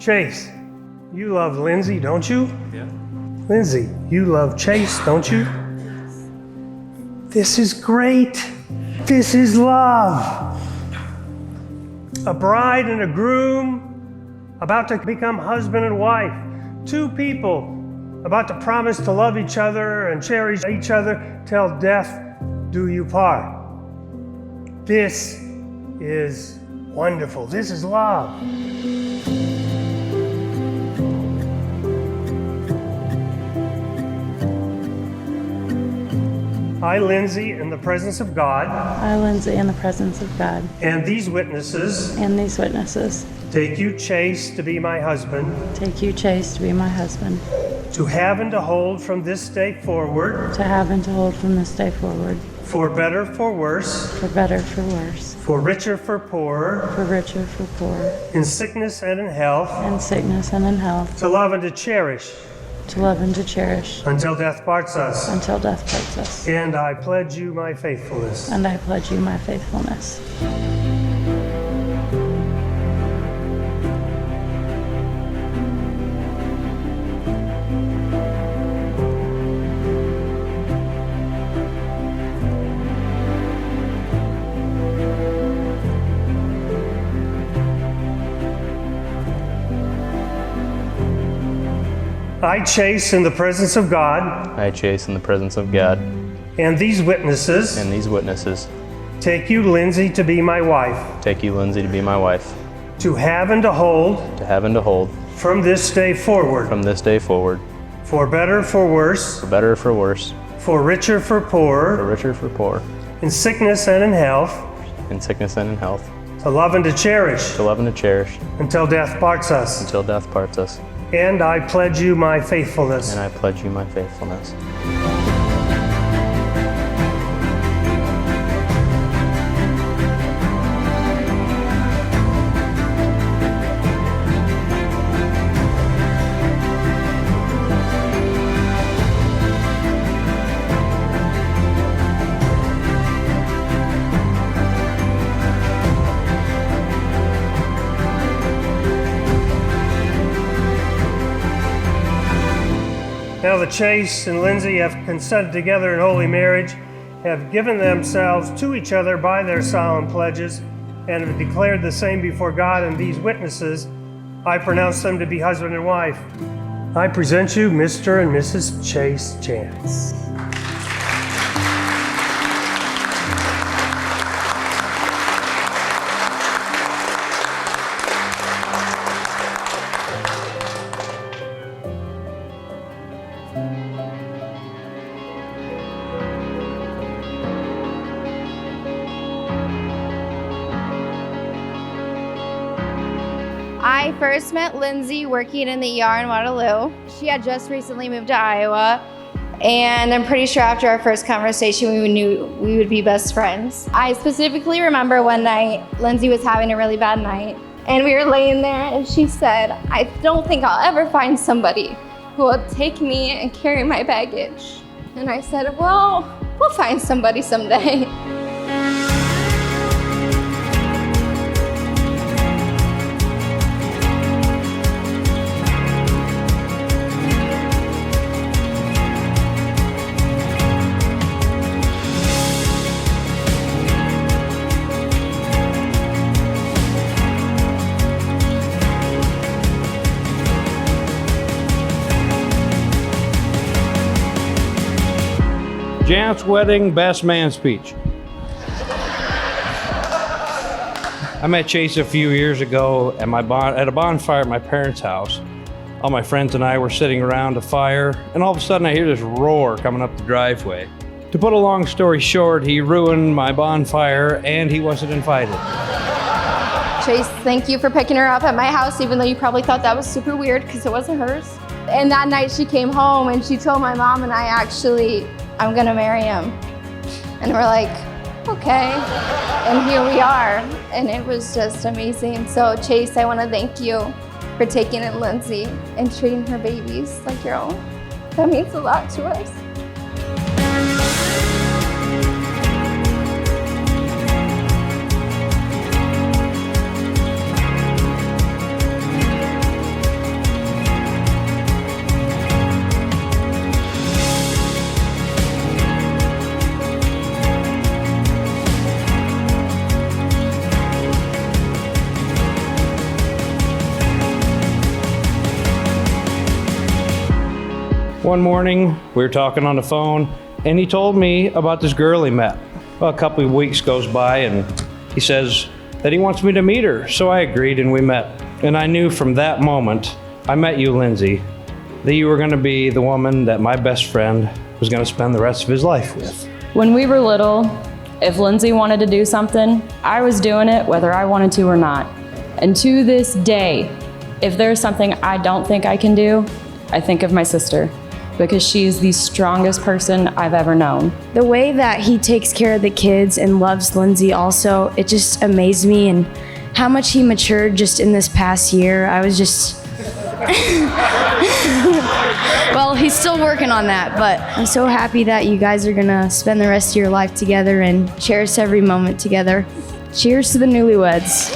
Chase, you love Lindsey, don't you? Yeah. Lindsey, you love Chase, don't you? This is great. This is love. A bride and a groom about to become husband and wife. Two people about to promise to love each other and cherish each other till death do you part. This is wonderful. This is love. I, Lindsey, in the presence of God. I, Lindsey, in the presence of God. And these witnesses. And these witnesses. Take you, Chase, to be my husband. Take you, Chase, to be my husband. To have and to hold from this day forward. To have and to hold from this day forward. For better, for worse. For better, for worse. For richer, for poorer. For richer, for poorer. In sickness and in health. In sickness and in health. To love and to cherish. To love and to cherish. Until death parts us. Until death parts us. And I pledge you my faithfulness. And I pledge you my faithfulness. I, Chase, in the presence of God. I, Chase, in the presence of God. And these witnesses. And these witnesses. Take you, Lindsey, to be my wife. Take you, Lindsey, to be my wife. To have and to hold. To have and to hold. From this day forward. From this day forward. For better, for worse. For better, for worse. For richer, for poorer. For richer, for poor. In sickness and in health. In sickness and in health. To love and to cherish. To love and to cherish. Until death parts us. Until death parts us. And I pledge you my faithfulness. And I pledge you my faithfulness. Now the Chase and Lindsey have consented together in holy marriage, have given themselves to each other by their solemn pledges, and have declared the same before God and these witnesses. I pronounce them to be husband and wife. I present you Mr. and Mrs. Chase Chance. I first met Lindsey working in the ER in Waterloo. She had just recently moved to Iowa, and I'm pretty sure after our first conversation we knew we would be best friends. I specifically remember one night Lindsey was having a really bad night, and we were laying there and she said, "I don't think I'll ever find somebody who will take me and carry my baggage." And I said, "Well, we'll find somebody someday." Jan's wedding best man speech. I met Chase a few years ago at at a bonfire at my parents' house. All my friends and I were sitting around a fire, and all of a sudden I hear this roar coming up the driveway. To put a long story short, he ruined my bonfire and he wasn't invited. Chase, thank you for picking her up at my house, even though you probably thought that was super weird because it wasn't hers. And that night she came home and she told my mom and I, I'm gonna marry him. And we're like, okay. And here we are. And it was just amazing. So Chase, I wanna thank you for taking in Lindsey and treating her babies like your own. That means a lot to us. One morning, we were talking on the phone, and he told me about this girl he met. Well, a couple of weeks goes by, and he says that he wants me to meet her. So I agreed, and we met. And I knew from that moment, I met you, Lindsey, that you were going to be the woman that my best friend was going to spend the rest of his life with. When we were little, if Lindsey wanted to do something, I was doing it whether I wanted to or not. And to this day, if there's something I don't think I can do, I think of my sister, because she's the strongest person I've ever known. The way that he takes care of the kids and loves Lindsey also, it just amazed me, and how much he matured just in this past year. I was just, well, he's still working on that, but I'm so happy that you guys are gonna spend the rest of your life together and cherish every moment together. Cheers to the newlyweds.